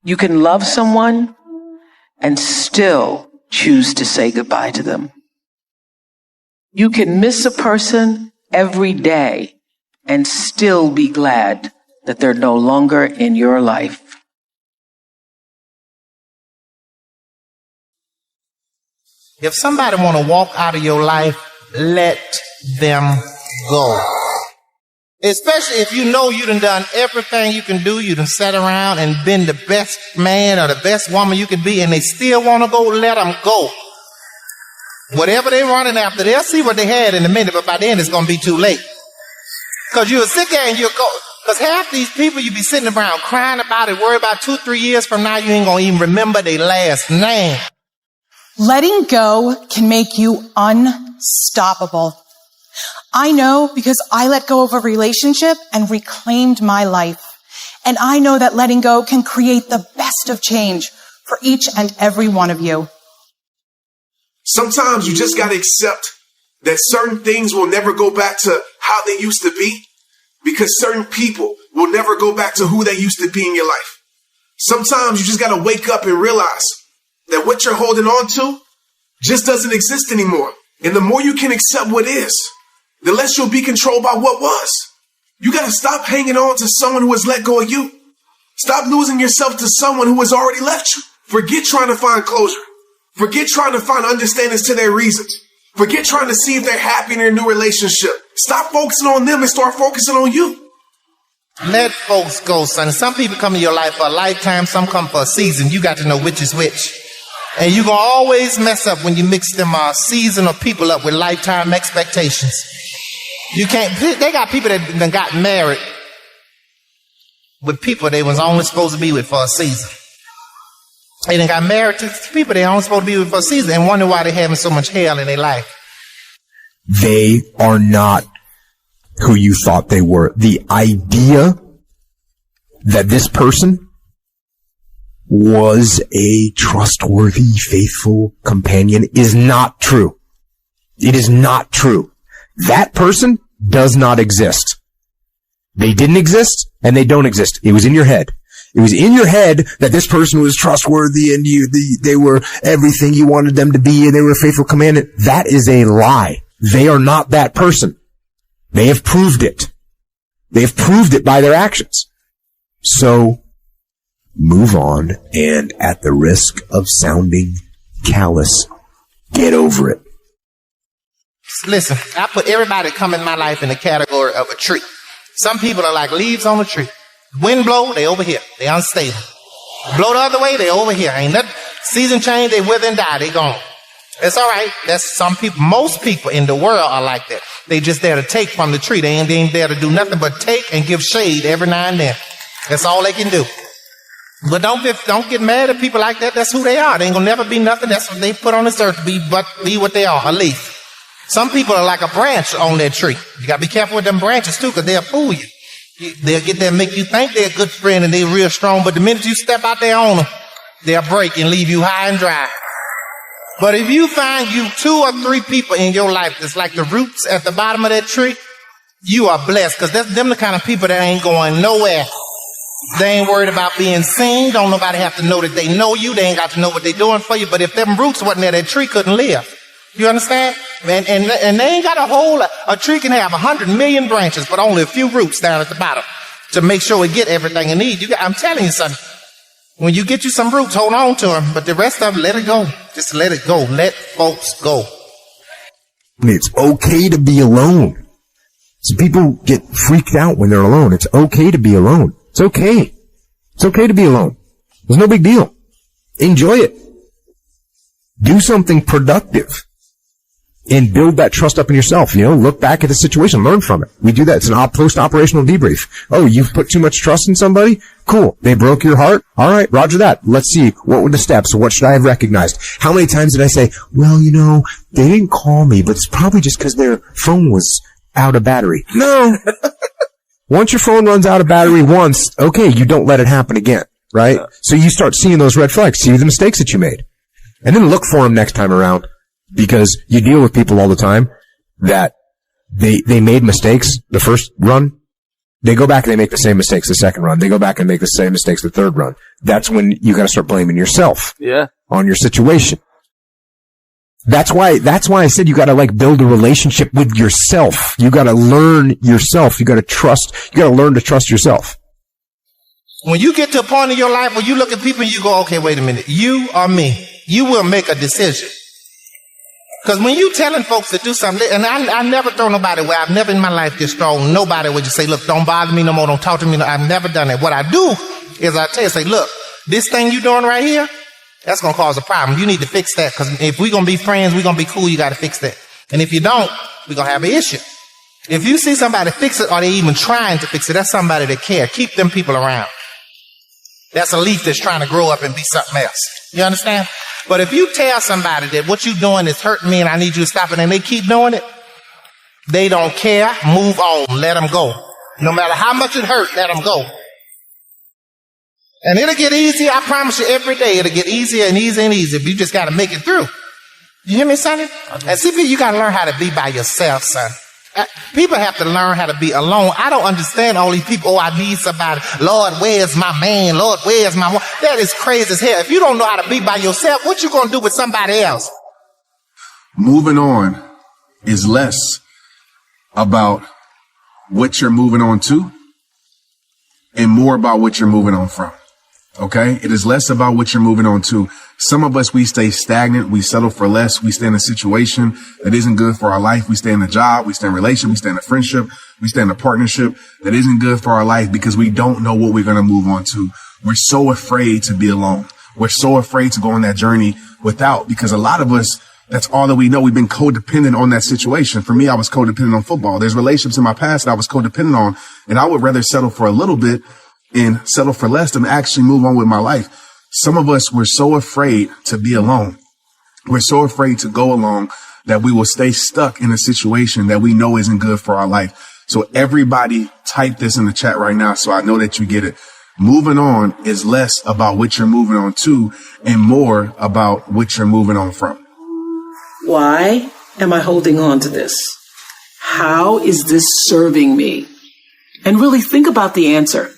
You can love someone and still choose to say goodbye to them. You can miss a person every day and still be glad that they're no longer in your life. If somebody want to walk out of your life, let them go. Especially if you know you done everything you can do, you done sat around and been the best man or the best woman you can be, and they still want to go, let them go. Whatever they're running after, they'll see what they had in a minute, but by then it's going to be too late. Because you'll sit there and you'll go, because half these people you be sitting around crying about it, worry about 2-3 years from now, you ain't going to even remember their last name. Letting go can make you unstoppable. I know because I let go of a relationship and reclaimed my life. And I know that letting go can create the best of change for each and every one of you. Sometimes you just got to accept that certain things will never go back to how they used to be, because certain people will never go back to who they used to be in your life. Sometimes you just got to wake up and realize that what you're holding on to just doesn't exist anymore. And the more you can accept what is, the less you'll be controlled by what was. You got to stop hanging on to someone who has let go of you. Stop losing yourself to someone who has already left you. Forget trying to find closure. Forget trying to find understandings to their reasons. Forget trying to see if they're happy in their new relationship. Stop focusing on them and start focusing on you. Let folks go, son. Some people come in your life for a lifetime, some come for a season. You got to know which is which. And you're going to always mess up when you mix them seasonal people up with lifetime expectations. You can't, they got people that done got married with people they was only supposed to be with for a season. They done got married to people they only supposed to be with for a season and wonder why they're having so much hell in their life. They are not who you thought they were. The idea that this person was a trustworthy, faithful companion is not true. It is not true. That person does not exist. They didn't exist and they don't exist. It was in your head. It was in your head that this person was trustworthy and they were everything you wanted them to be and they were a faithful companion. That is a lie. They are not that person. They have proved it. They have proved it by their actions. So, move on, and at the risk of sounding callous, get over it. Listen, I put everybody that come in my life in the category of a tree. Some people are like leaves on a tree. Wind blow, they over here. They unstable. Blow the other way, they over here. Ain't nothing. Season change, they wither and die. They gone. It's all right. That's some people. Most people in the world are like that. They just there to take from the tree. They ain't there to do nothing but take and give shade every now and then. That's all they can do. But don't get mad at people like that. That's who they are. They ain't gonna never be nothing. That's what they put on this earth to be, but be what they are, a leaf. Some people are like a branch on that tree. You gotta be careful with them branches too, because they'll fool you. They'll get there and make you think they're a good friend and they're real strong, but the minute you step out there on them, they'll break and leave you high and dry. But if you find you 2 or 3 people in your life that's like the roots at the bottom of that tree, you are blessed, because that's them the kind of people that ain't going nowhere. They ain't worried about being seen. Don't nobody have to know that they know you. They ain't got to know what they're doing for you. But if them roots wasn't there, that tree couldn't live. You understand? And they ain't got a tree can have 100 million branches, but only a few roots down at the bottom to make sure it get everything it needs. I'm telling you something. When you get you some roots, hold on to them. But the rest of them, let it go. Just let it go. Let folks go. It's okay to be alone. So people get freaked out when they're alone. It's okay to be alone. It's okay. It's okay to be alone. There's no big deal. Enjoy it. Do something productive and build that trust up in yourself. Look back at the situation, learn from it. We do that. It's an post-operational debrief. Oh, you've put too much trust in somebody? Cool. They broke your heart? All right, roger that. Let's see. What were the steps? What should I have recognized? How many times did I say, well, they didn't call me, but it's probably just because their phone was out of battery. No. Once your phone runs out of battery once, okay, you don't let it happen again, right? So you start seeing those red flags, see the mistakes that you made. And then look for them next time around, because you deal with people all the time that they made mistakes the first run, They go back and they make the same mistakes the second run. They go back and make the same mistakes the third run. That's when you got to start blaming yourself. Yeah. On your situation. That's why I said you got to build a relationship with yourself. You got to learn yourself. You got to learn to trust yourself. When you get to a point in your life where you look at people and you go, okay, wait a minute, you or me, you will make a decision. Because when you telling folks to do something, and I never throw nobody away. I've never in my life just thrown nobody away. Just say, look, don't bother me no more. Don't talk to me. No, I've never done that. What I do is I tell you, say, look, this thing you doing right here, that's going to cause a problem. You need to fix that. Because if we're going to be friends, we're going to be cool, you got to fix that. And if you don't, we're going to have an issue. If you see somebody fix it or they even trying to fix it, that's somebody that care. Keep them people around. That's a leaf that's trying to grow up and be something else. You understand? But if you tell somebody that what you're doing is hurting me and I need you to stop it and they keep doing it, they don't care. Move on. Let them go. No matter how much it hurt, let them go. And it'll get easier. I promise you every day it'll get easier and easier and easier. But you just got to make it through. You hear me, sonny? And see, you got to learn how to be by yourself, son. People have to learn how to be alone. I don't understand all these people. Oh, I need somebody. Lord, where's my man? Lord, where's my woman? That is crazy as hell. If you don't know how to be by yourself, what you going to do with somebody else? Moving on is less about what you're moving on to and more about what you're moving on from. Okay? It is less about what you're moving on to. Some of us, we stay stagnant. We settle for less. We stay in a situation that isn't good for our life. We stay in a job. We stay in a relationship. We stay in a friendship. We stay in a partnership that isn't good for our life because we don't know what we're going to move on to. We're so afraid to be alone. We're so afraid to go on that journey without, because a lot of us, that's all that we know. We've been codependent on that situation. For me, I was codependent on football. There's relationships in my past that I was codependent on, and I would rather settle for a little bit and settle for less than actually move on with my life. Some of us were so afraid to be alone. We're so afraid to go alone that we will stay stuck in a situation that we know isn't good for our life. So everybody type this in the chat right now so I know that you get it. Moving on is less about what you're moving on to and more about what you're moving on from. Why am I holding on to this? How is this serving me? And really think about the answer.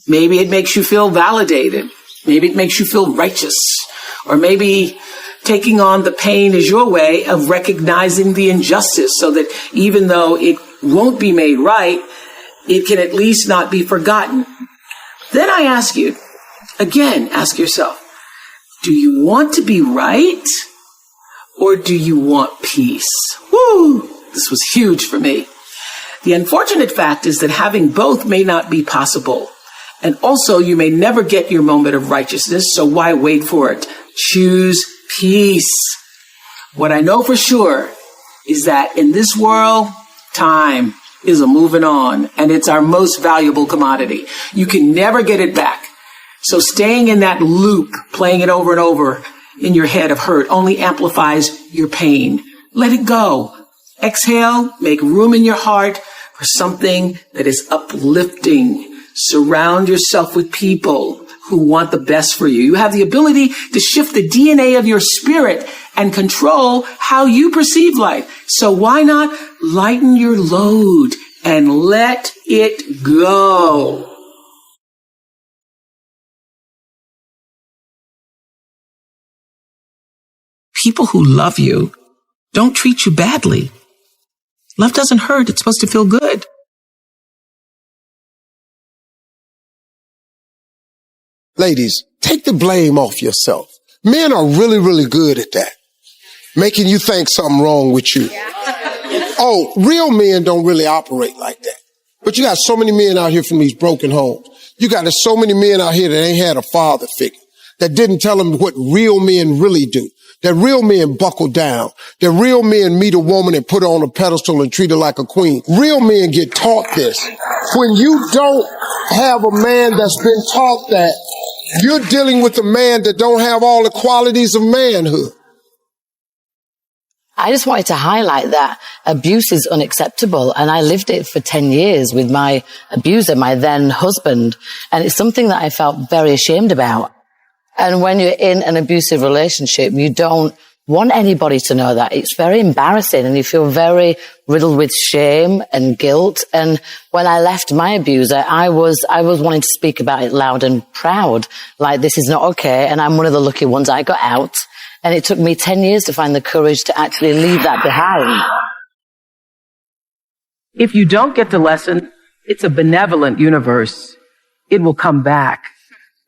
Maybe it makes you feel validated. Maybe it makes you feel righteous. Or maybe taking on the pain is your way of recognizing the injustice so that even though it won't be made right, it can at least not be forgotten. Then I ask you, again, ask yourself, do you want to be right or do you want peace? Woo! This was huge for me. The unfortunate fact is that having both may not be possible. And also, you may never get your moment of righteousness, so why wait for it? Choose peace. What I know for sure is that in this world, time is a moving on, and it's our most valuable commodity. You can never get it back. So staying in that loop, playing it over and over in your head of hurt, only amplifies your pain. Let it go. Exhale, make room in your heart for something that is uplifting. Surround yourself with people who want the best for you. You have the ability to shift the DNA of your spirit and control how you perceive life. So why not lighten your load and let it go? People who love you don't treat you badly. Love doesn't hurt. It's supposed to feel good. Ladies, take the blame off yourself. Men are really, really good at that. Making you think something wrong with you. Oh, real men don't really operate like that. But you got so many men out here from these broken homes. You got so many men out here that ain't had a father figure, that didn't tell them what real men really do. That real men buckle down. That real men meet a woman and put her on a pedestal and treat her like a queen. Real men get taught this. When you don't have a man that's been taught that, you're dealing with a man that don't have all the qualities of manhood. I just wanted to highlight that abuse is unacceptable, and I lived it for 10 years with my abuser, my then husband, and it's something that I felt very ashamed about. And when you're in an abusive relationship, you don't want anybody to know that. It's very embarrassing, and you feel very riddled with shame and guilt. And when I left my abuser, I was wanting to speak about it loud and proud, like this is not okay, and I'm one of the lucky ones. I got out, and it took me 10 years to find the courage to actually leave that behind. If you don't get the lesson, it's a benevolent universe. It will come back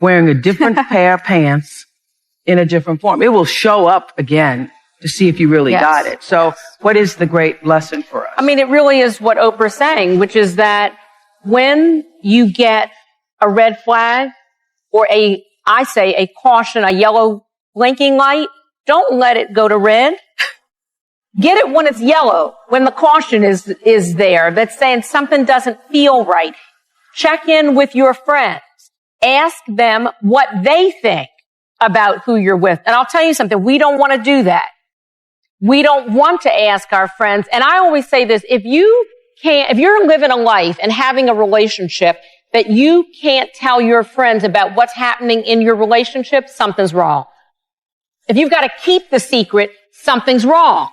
wearing a different pair of pants in a different form. It will show up again to see if you really got it. So what is the great lesson for us? I mean, it really is what Oprah's saying, which is that when you get a red flag or a caution, a yellow blinking light, don't let it go to red. Get it when it's yellow, when the caution is there, that's saying something doesn't feel right. Check in with your friends. Ask them what they think about who you're with. And I'll tell you something, we don't want to do that. We don't want to ask our friends. And I always say this, if you're living a life and having a relationship that you can't tell your friends about what's happening in your relationship, something's wrong. If you've got to keep the secret, something's wrong.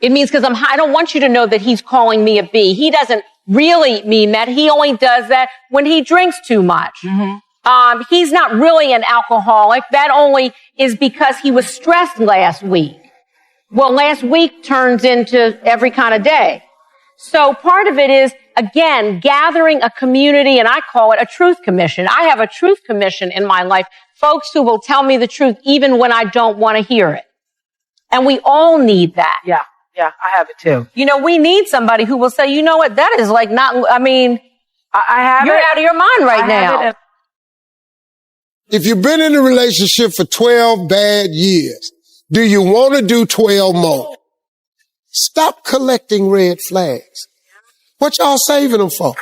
It means because I don't want you to know that he's calling me a B. He doesn't really mean that. He only does that when he drinks too much. Mm-hmm. He's not really an alcoholic. That only is because he was stressed last week. Well, last week turns into every kind of day. So part of it is, again, gathering a community, and I call it a truth commission. I have a truth commission in my life. Folks who will tell me the truth even when I don't want to hear it. And we all need that. Yeah, I have it too. You know, we need somebody who will say, you know what, that is like not, I mean, I have you're it. out of your mind right now. If you've been in a relationship for 12 bad years, do you want to do 12 more? Stop collecting red flags. What y'all saving them for?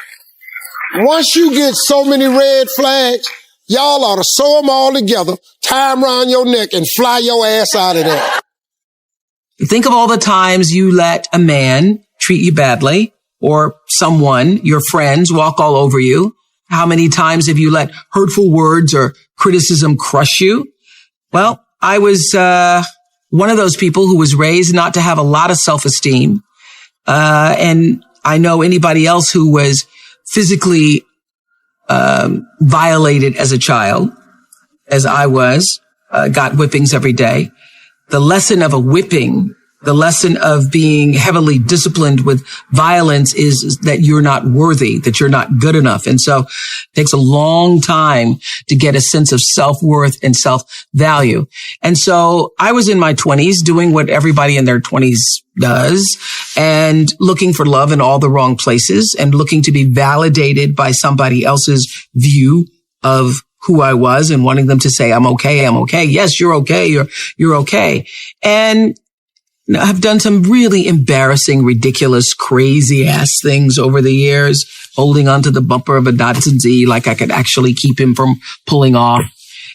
Once you get so many red flags, y'all ought to sew them all together, tie them around your neck, and fly your ass out of there. Think of all the times you let a man treat you badly, or someone, your friends, walk all over you. How many times have you let hurtful words or criticism crush you? Well, I was one of those people who was raised not to have a lot of self-esteem. And I know anybody else who was physically violated as a child, as I was, got whippings every day. The lesson of a whipping, the lesson of being heavily disciplined with violence is that you're not worthy, that you're not good enough. And so it takes a long time to get a sense of self-worth and self-value. And so I was in my 20s doing what everybody in their 20s does and looking for love in all the wrong places and looking to be validated by somebody else's view of who I was and wanting them to say, I'm okay. Yes, you're okay. You're okay. And I've done some really embarrassing, ridiculous, crazy ass things over the years, holding onto the bumper of a Datsun Z like I could actually keep him from pulling off.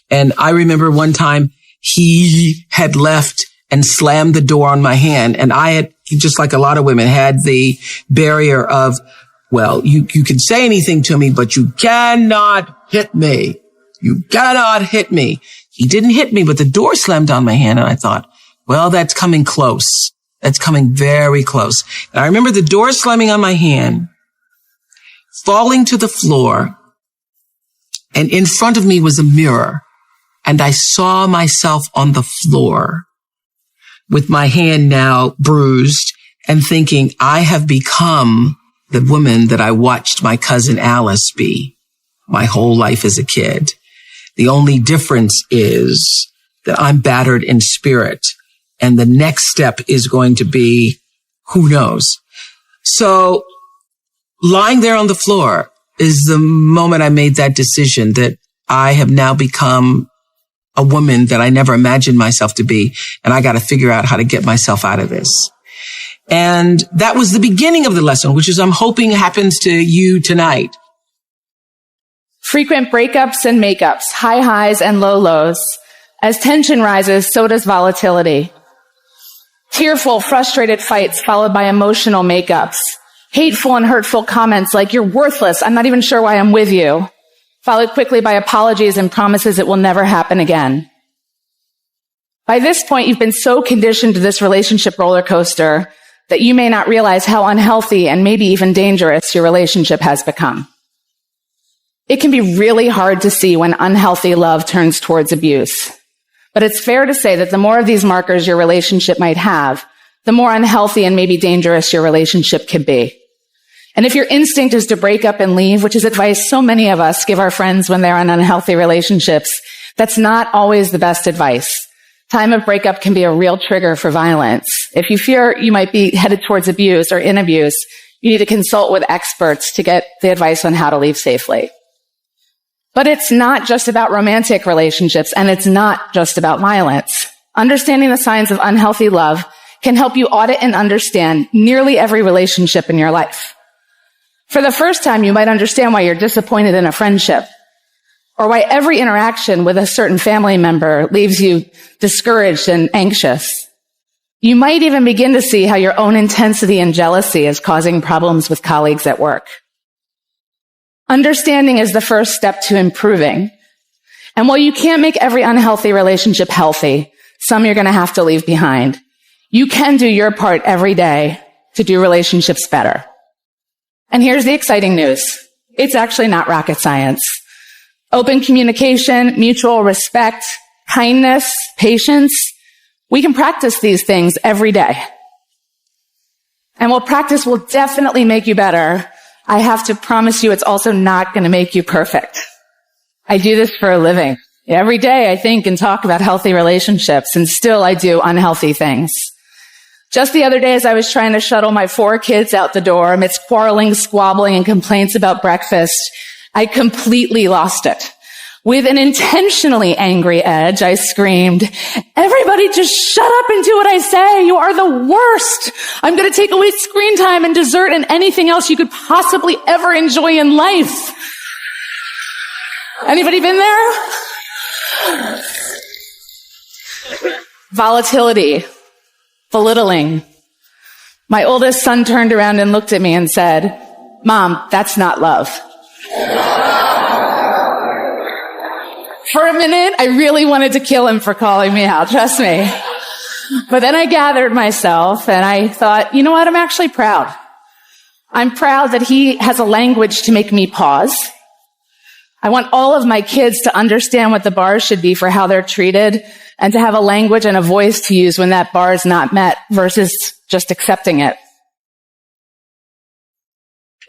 And I remember one time he had left and slammed the door on my hand. And I had, just like a lot of women, had the barrier of, well, you can say anything to me, but you cannot hit me. You cannot hit me. He didn't hit me, but the door slammed on my hand. And I thought, well, that's coming close. That's coming very close. And I remember the door slamming on my hand, falling to the floor. And in front of me was a mirror. And I saw myself on the floor with my hand now bruised and thinking, I have become the woman that I watched my cousin Alice be my whole life as a kid. The only difference is that I'm battered in spirit. And the next step is going to be, who knows? So lying there on the floor is the moment I made that decision that I have now become a woman that I never imagined myself to be. And I got to figure out how to get myself out of this. And that was the beginning of the lesson, which is I'm hoping happens to you tonight. Frequent breakups and makeups, high highs and low lows. As tension rises, so does volatility. Tearful, frustrated fights followed by emotional makeups. Hateful and hurtful comments like, you're worthless, I'm not even sure why I'm with you. Followed quickly by apologies and promises it will never happen again. By this point, you've been so conditioned to this relationship roller coaster that you may not realize how unhealthy and maybe even dangerous your relationship has become. It can be really hard to see when unhealthy love turns towards abuse. But it's fair to say that the more of these markers your relationship might have, the more unhealthy and maybe dangerous your relationship could be. And if your instinct is to break up and leave, which is advice so many of us give our friends when they're in unhealthy relationships, that's not always the best advice. Time of breakup can be a real trigger for violence. If you fear you might be headed towards abuse or in abuse, you need to consult with experts to get the advice on how to leave safely. But it's not just about romantic relationships, and it's not just about violence. Understanding the signs of unhealthy love can help you audit and understand nearly every relationship in your life. For the first time, you might understand why you're disappointed in a friendship, or why every interaction with a certain family member leaves you discouraged and anxious. You might even begin to see how your own intensity and jealousy is causing problems with colleagues at work. Understanding is the first step to improving. And while you can't make every unhealthy relationship healthy, some you're going to have to leave behind. You can do your part every day to do relationships better. And here's the exciting news. It's actually not rocket science. Open communication, mutual respect, kindness, patience. We can practice these things every day. And while practice will definitely make you better, I have to promise you it's also not going to make you perfect. I do this for a living. Every day I think and talk about healthy relationships, and still I do unhealthy things. Just the other day, as I was trying to shuttle my 4 kids out the door amidst quarreling, squabbling, and complaints about breakfast, I completely lost it. With an intentionally angry edge, I screamed, "Everybody just shut up and do what I say. You are the worst. I'm going to take away screen time and dessert and anything else you could possibly ever enjoy in life." Anybody been there? Volatility. Belittling. My oldest son turned around and looked at me and said, "Mom, that's not love." For a minute, I really wanted to kill him for calling me out, trust me. But then I gathered myself and I thought, you know what, I'm actually proud. I'm proud that he has a language to make me pause. I want all of my kids to understand what the bars should be for how they're treated, and to have a language and a voice to use when that bar is not met versus just accepting it.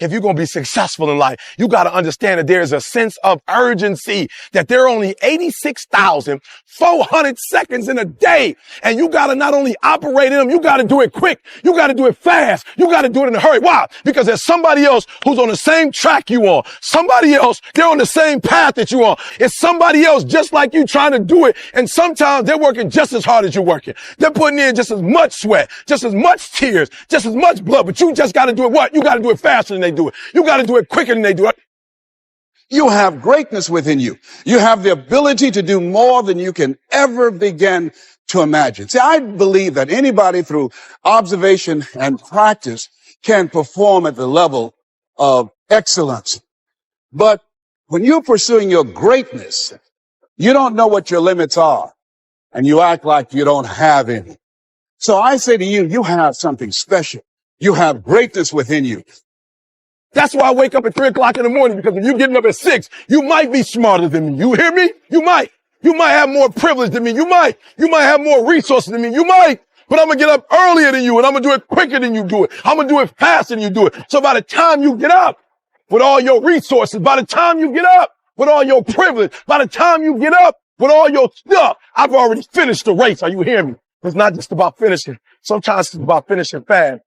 If you're going to be successful in life, you got to understand that there's a sense of urgency, that there are only 86,400 seconds in a day. And you got to not only operate in them, you got to do it quick. You got to do it fast. You got to do it in a hurry. Why? Because there's somebody else who's on the same track you on. Somebody else, they're on the same path that you on. It's somebody else just like you trying to do it. And sometimes they're working just as hard as you're working. They're putting in just as much sweat, just as much tears, just as much blood. But you just got to do it what? You got to do it faster than they do it. You got to do it quicker than they do it. You have greatness within you. You have the ability to do more than you can ever begin to imagine. See, I believe that anybody through observation and practice can perform at the level of excellence. But when you're pursuing your greatness, you don't know what your limits are, and you act like you don't have any. So I say to you, you have something special. You have greatness within you. That's why I wake up at 3 o'clock in the morning, because when you're getting up at 6, you might be smarter than me. You hear me? You might. You might have more privilege than me. You might. You might have more resources than me. You might. But I'm going to get up earlier than you, and I'm going to do it quicker than you do it. I'm going to do it faster than you do it. So by the time you get up with all your resources, by the time you get up with all your privilege, by the time you get up with all your stuff, I've already finished the race. Are you hearing me? It's not just about finishing. Sometimes it's about finishing fast.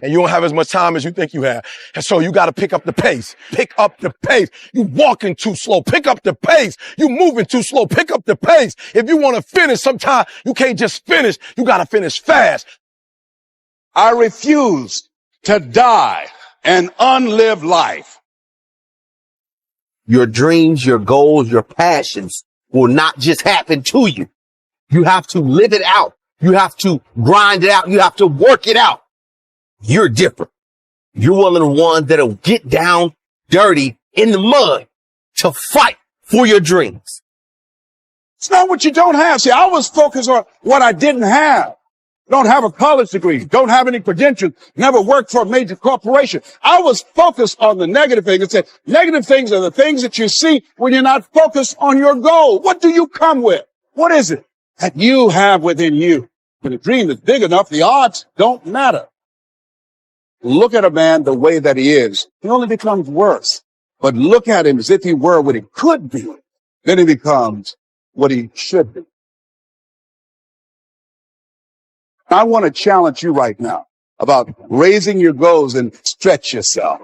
And you don't have as much time as you think you have. And so you got to pick up the pace. Pick up the pace. You walking too slow. Pick up the pace. You moving too slow. Pick up the pace. If you want to finish, sometimes you can't just finish. You got to finish fast. I refuse to die an unlived life. Your dreams, your goals, your passions will not just happen to you. You have to live it out. You have to grind it out. You have to work it out. You're different. You're one of the ones that'll get down dirty in the mud to fight for your dreams. It's not what you don't have. See, I was focused on what I didn't have. Don't have a college degree, don't have any credentials, never worked for a major corporation. I was focused on the negative things and said, negative things are the things that you see when you're not focused on your goal. What do you come with? What is it that you have within you? When a dream is big enough, the odds don't matter. Look at a man the way that he is. He only becomes worse. But look at him as if he were what he could be. Then he becomes what he should be. I want to challenge you right now about raising your goals and stretch yourself.